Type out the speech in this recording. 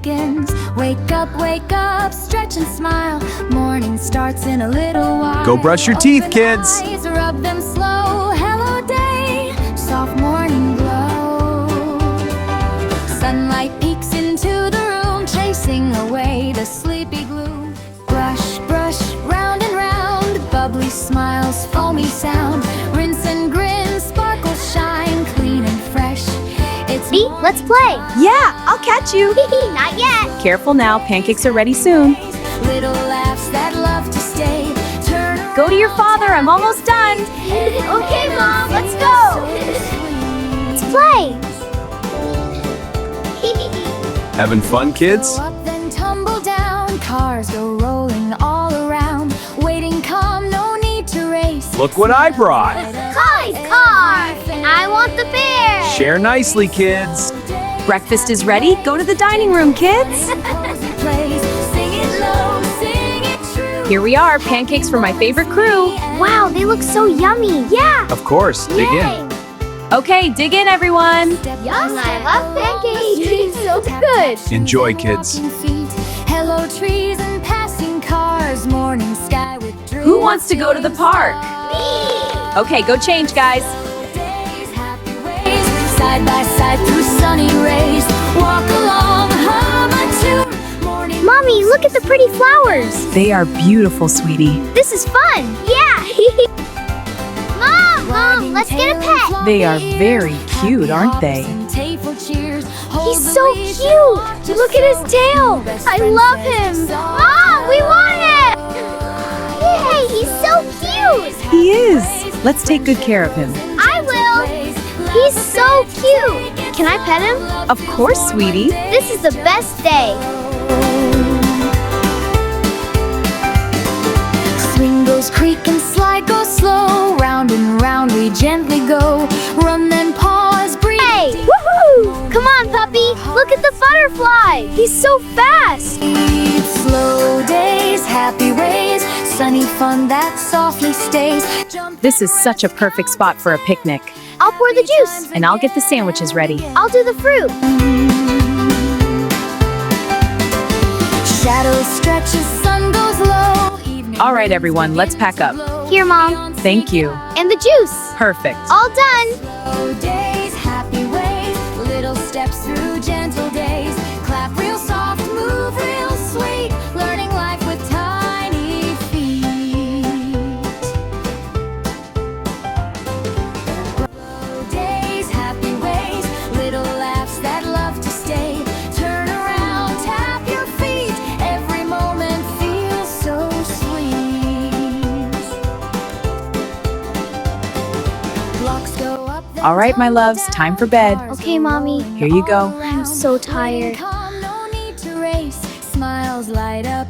begins. Wake up, stretch and smile. Morning starts in a little while. Go brush your teeth, kids. Eyes, rub them slow. Hello day, soft morning glow. Sunlight peeks into the room, chasing away the sleepy gloom. Brush, round and round. Bubbly smiles, foamy sound. Rinse and grin, sparkle, shine. Clean and fresh. It's Let's play. Yeah, I'll catch you. Not yet. Careful now, pancakes are ready soon. little laughs that love to stay. Turn Go to your father, I'm almost done. Okay, Mom, let's go. Let's play. Having fun, kids? Go up then tumble down. Cars go rolling all around. Waiting calm, no need to race. Look what I brought. Car. I want the bear. Share nicely, kids. Breakfast is ready. Go to the dining room, kids. Here we are, pancakes for my favorite crew. Wow, they look so yummy. Yeah. Of course, dig in. Okay, dig in, everyone. Yum, I love pancakes. So good. Enjoy, kids. Hello trees and passing cars. Morning sky with dreams. Who wants to go to the park? Okay, go change, guys. Days, happy ways, side by side through sunny rays. Walk along, hum a tune. Morning. Mommy, look at the pretty flowers. They are beautiful, sweetie. This is fun. Yeah. Mom, let's get a pet. They are very cute, aren't they? He's so cute. Look at his tail. I love him. Mom, we want him. Yay, he's so cute. He is. Let's take good care of him. I will. He's so cute. Can I pet him? Of course, sweetie. This is the best day. Swing goes creak and slide goes slow. Round and round we gently go. Run then pause, breathe. Hey, woohoo! Come on, puppy. Look at the butterfly. He's so fast. Slow days, happy ways, sunny fun that softly stays. Jump This is such a perfect spot for a picnic. I'll pour the juice. And I'll get the sandwiches ready. I'll do the fruit. shadows stretch as sun goes low. Evening All right, everyone, let's pack up. Here, Mom. Thank you. And the juice. Perfect. All done. slow days, happy ways, little steps through gentle days. Clap real soft, move real sweet, learning life with tiny feet. Slow days, happy ways, little laughs that love to stay. Turn around, tap your feet, every moment feels so sweet. Blocks go up. All right, my loves, time for bed. Okay, Mommy. Here you go. I'm so tired. Calm, no need to race. Smiles light up